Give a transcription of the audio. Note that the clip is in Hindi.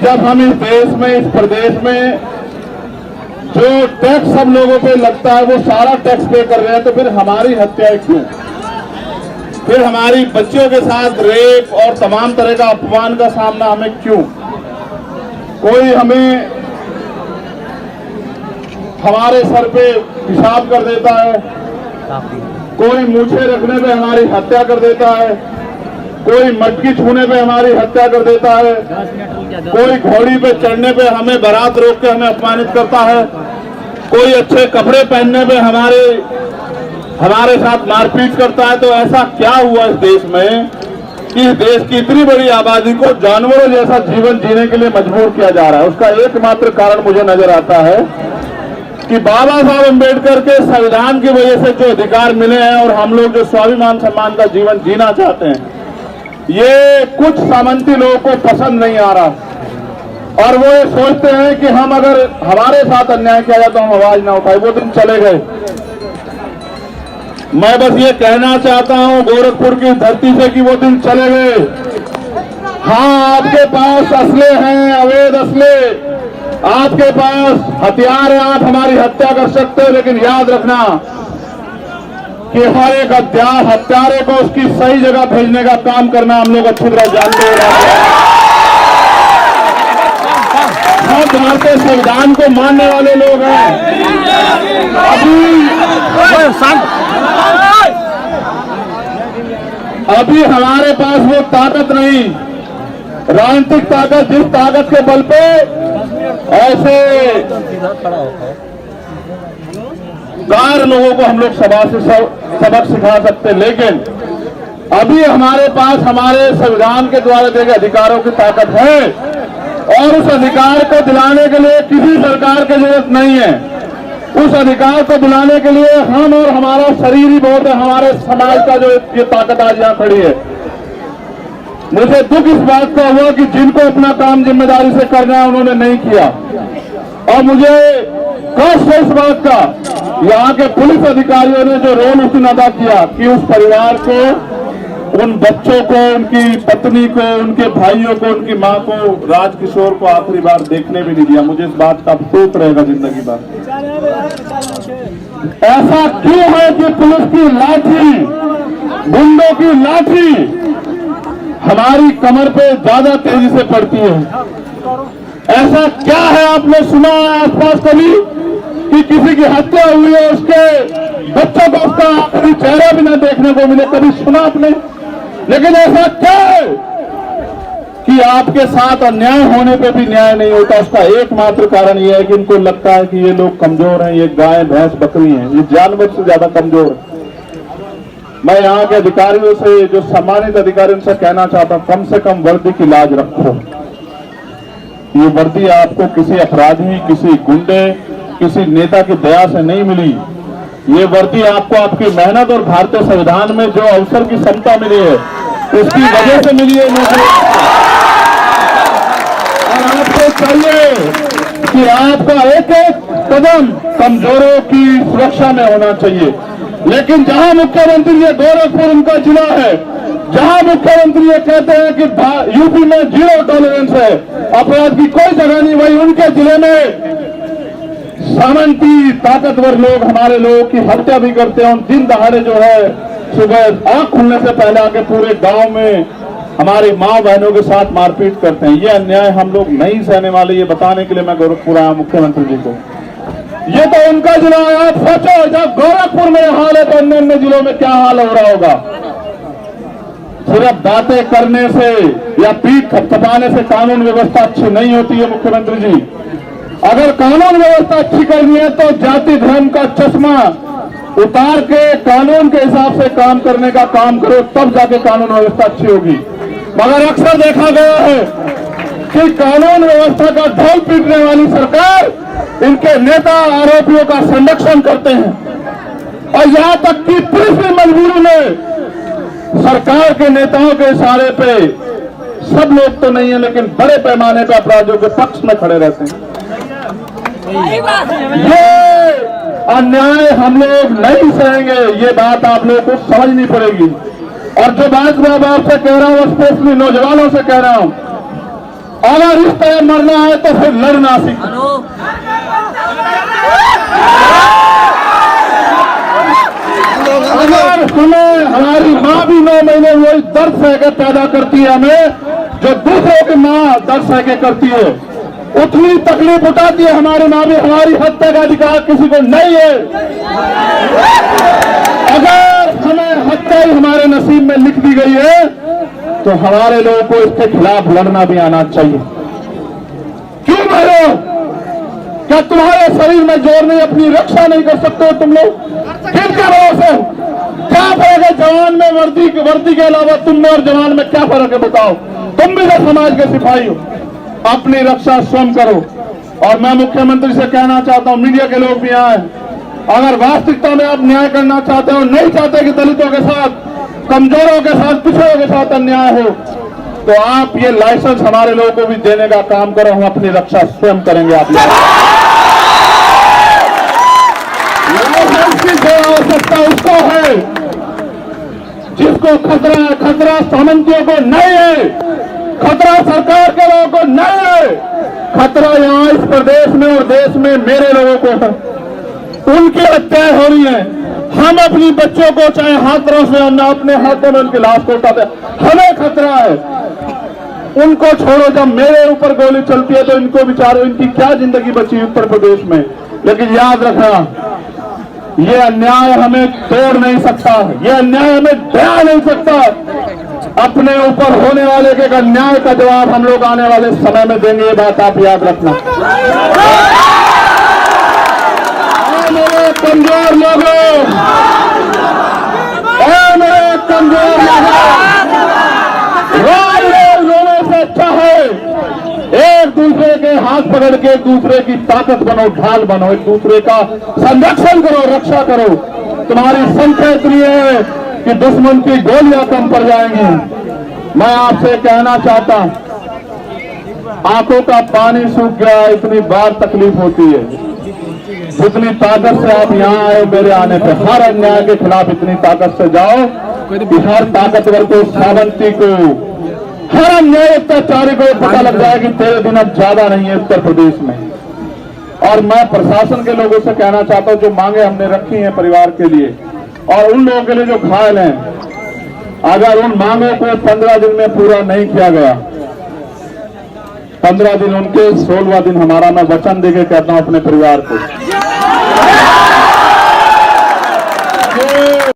जब हम इस देश में, इस प्रदेश में जो टैक्स सब लोगों पे लगता है वो सारा टैक्स पे कर रहे हैं, तो फिर हमारी हत्याएं क्यों? फिर हमारी बच्चियों के साथ रेप और तमाम तरह का अपमान का सामना हमें क्यों? कोई हमें हमारे सर पे पेशाब कर देता है, कोई मूछें रखने पे हमारी हत्या कर देता है, कोई मटकी छूने पे हमारी हत्या कर देता है, कोई घोड़ी पे चढ़ने पे हमें बारात रोक के हमें अपमानित करता है, कोई अच्छे कपड़े पहनने पे हमारे साथ मारपीट करता है। तो ऐसा क्या हुआ इस देश में कि इस देश की इतनी बड़ी आबादी को जानवरों जैसा जीवन जीने के लिए मजबूर किया जा रहा है? उसका एकमात्र कारण मुझे नजर आता है कि बाबा साहब अम्बेडकर के संविधान की वजह से जो अधिकार मिले हैं और हम लोग जो स्वाभिमान सम्मान का जीवन जीना चाहते हैं, ये कुछ सामंती लोगों को पसंद नहीं आ रहा और वो ये सोचते हैं कि हम अगर हमारे साथ अन्याय किया जाए तो हम आवाज ना उठाए। वो दिन चले गए। मैं बस ये कहना चाहता हूं गोरखपुर की धरती से कि वो दिन चले गए। हाँ, आपके पास असले हैं, अवैध असले, आपके पास हथियार है, आप हमारी हत्या कर सकते हो, लेकिन याद रखना कि हर एक हत्यारे को उसकी सही जगह भेजने का काम करना हम लोग अच्छी तरह जानते हैं। हम भारतीय संविधान को मानने वाले लोग हैं। अभी हमारे पास वो ताकत नहीं, राजनीतिक ताकत, जिस ताकत के बल पे ऐसे गार लोगों को हम लोग सभा से सबक सिखा सकते, लेकिन अभी हमारे पास हमारे संविधान के द्वारा दिए गए अधिकारों की ताकत है और उस अधिकार को दिलाने के लिए किसी सरकार की जरूरत नहीं है। उस अधिकार को दिलाने के लिए हम और हमारा शरीर ही बहुत है, हमारे समाज का जो ये ताकत आज यहाँ खड़ी है। मुझे दुख इस बात का हुआ कि जिनको अपना काम जिम्मेदारी से करना है उन्होंने नहीं किया, और मुझे कष्ट है इस बात का यहाँ के पुलिस अधिकारियों ने जो रोल उसने अदा किया कि उस परिवार को, उन बच्चों को, उनकी पत्नी को, उनके भाइयों को, उनकी मां को, राजकिशोर को आखिरी बार देखने भी नहीं दिया। मुझे इस बात का अफसोस रहेगा जिंदगी भर। ऐसा क्यों है कि पुलिस की लाठी, गुंडों की लाठी हमारी कमर पे ज्यादा तेजी से पड़ती है? ऐसा क्या है? आपने सुना है आसपास कभी कि किसी की हत्या हुई है, उसके बच्चों को उसका आखिरी चेहरा भी न देखने को मिले? कभी सुना आपने? लेकिन ऐसा क्या है कि आपके साथ अन्याय होने पे भी न्याय नहीं होता? उसका एकमात्र कारण यह है कि इनको लगता है कि ये लोग कमजोर हैं, ये गाय भैंस बकरी हैं, ये जानवर से ज्यादा कमजोर है। मैं यहाँ के अधिकारियों से, जो सम्मानित अधिकारियों से कहना चाहता हूँ, कम से कम वर्दी की लाज रखो। ये वर्दी आपको किसी अपराधी, किसी गुंडे, किसी नेता की दया से नहीं मिली। ये वर्दी आपको आपकी मेहनत और भारतीय संविधान में जो अवसर की क्षमता मिली है उसकी वजह से मिली है। और आपको चाहिए कि आपका एक एक कदम कमजोरों की सुरक्षा में होना चाहिए। लेकिन जहां मुख्यमंत्री, ये गोरखपुर उनका जिला है, जहां मुख्यमंत्री ये कहते हैं कि यूपी में 0 टॉलरेंस है, अपराध की कोई जगह नहीं, वही उनके जिले में सामंती ताकतवर लोग हमारे लोगों की हत्या भी करते हैं। दिन दहाड़े जो है, सुबह आंख खुलने से पहले आके पूरे गांव में हमारी माँ बहनों के साथ मारपीट करते हैं। ये अन्याय हम लोग नहीं सहने वाले। ये बताने के लिए मैं गोरखपुर आया मुख्यमंत्री जी को। ये तो उनका जिला है। आप सोचो, जब गोरखपुर में हाल है तो अन्य जिलों में क्या हाल हो रहा होगा। सिर्फ बातें करने से या पीठ थपथपाने से कानून व्यवस्था अच्छी नहीं होती है मुख्यमंत्री जी। अगर कानून व्यवस्था अच्छी करनी है तो जाति धर्म का चश्मा उतार के कानून के हिसाब से काम करने का काम करो, तब जाके कानून व्यवस्था अच्छी होगी। मगर अक्सर देखा गया है कि कानून व्यवस्था का ढोल पीटने वाली सरकार इनके नेता आरोपियों का संरक्षण करते हैं, और यहां तक कि पुलिस भी मजबूरी में सरकार के नेताओं के इशारे पे, सब लोग तो नहीं है लेकिन बड़े पैमाने पर अपराधियों के पक्ष में खड़े रहते हैं। ये अन्याय हम लोग नहीं सहेंगे। ये बात आप लोगों को समझनी पड़ेगी। और जो बात मैं आपसे कह रहा हूं, स्पेशली नौजवानों से कह रहा हूं अगर इस तरह मरना है तो फिर लड़ना सीखो। अगर हमें हमारी माँ भी 9 महीने वही दर्द सह के पैदा करती है, हमें जो दूसरों की माँ दर्द सह के करती है, उतनी तकलीफ उठाती है हमारी माँ भी। हमारी हत्या का अधिकार किसी को नहीं है। अगर हमें हत्या ही हमारे नसीब में लिख दी गई है तो हमारे लोगों को इसके खिलाफ लड़ना भी आना चाहिए। क्यों भाइयों, क्या तुम्हारे शरीर में जोर नहीं, अपनी रक्षा नहीं कर सकते हो तुम लोग? किनके भरोसे? क्या फर्क है जवान में वर्दी के अलावा तुम में और जवान में क्या फर्क है बताओ? तुम भी तो समाज के सिपाही हो, अपनी रक्षा स्वयं करो। और मैं मुख्यमंत्री से कहना चाहता हूं, मीडिया के लोग भी आए, अगर वास्तविकता में आप न्याय करना चाहते हो, नहीं चाहते कि दलितों के साथ, कमजोरों के साथ, पिछड़ों के साथ अन्याय हो, तो आप ये लाइसेंस हमारे लोगों को भी देने का काम करो। हम अपनी रक्षा स्वयं करेंगे। आप लाइसेंस की जो आवश्यकता उसको है जिसको खतरा है। खतरा सामंतियों को नहीं है, खतरा सरकार के लोगों को नहीं है, खतरा यहाँ इस प्रदेश में और देश में मेरे लोगों को है। उनकी हत्याएं हो रही है। हम अपनी बच्चों को चाहे हाथों से, हम अपने हाथों में उनकी लाश को उठाते, हमें खतरा है। उनको छोड़ो, जब मेरे ऊपर गोली चलती है तो इनको बेचारों, इनकी क्या जिंदगी बची उत्तर प्रदेश में। लेकिन याद रखना, ये अन्याय हमें तोड़ नहीं सकता, ये अन्याय हमें दया नहीं सकता। अपने ऊपर होने वाले के अन्याय का जवाब हम लोग आने वाले समय में देंगे, ये बात आप याद रखना। मेरे कमजोर लोगों, मेरे कमजोर लोगों से अच्छा है एक दूसरे के हाथ पकड़ के एक दूसरे की ताकत बनो, ढाल बनो, एक दूसरे का संरक्षण करो, रक्षा करो। तुम्हारी संख्या इतनी है कि दुश्मन की गोलियां कम पड़ जाएंगी। मैं आपसे कहना चाहता हूं, आंखों का पानी सूख गया, इतनी बार तकलीफ होती है। जितनी ताकत से आप यहाँ आए मेरे आने पे, हर अन्याय के खिलाफ इतनी ताकत से जाओ कि हर ताकतवर को, सावंती को, हर अन्याय अत्याचारी को पता लग जाए कि तेरे दिन अब ज्यादा नहीं है उत्तर प्रदेश में। और मैं प्रशासन के लोगों से कहना चाहता हूं, जो मांगे हमने रखी हैं परिवार के लिए और उन लोगों के लिए जो घायल हैं, अगर उन मांगों को 15 दिन में पूरा नहीं किया गया, 15 दिन उनके, 16वां दिन हमारा, मैं वचन देके कहता हूं अपने परिवार को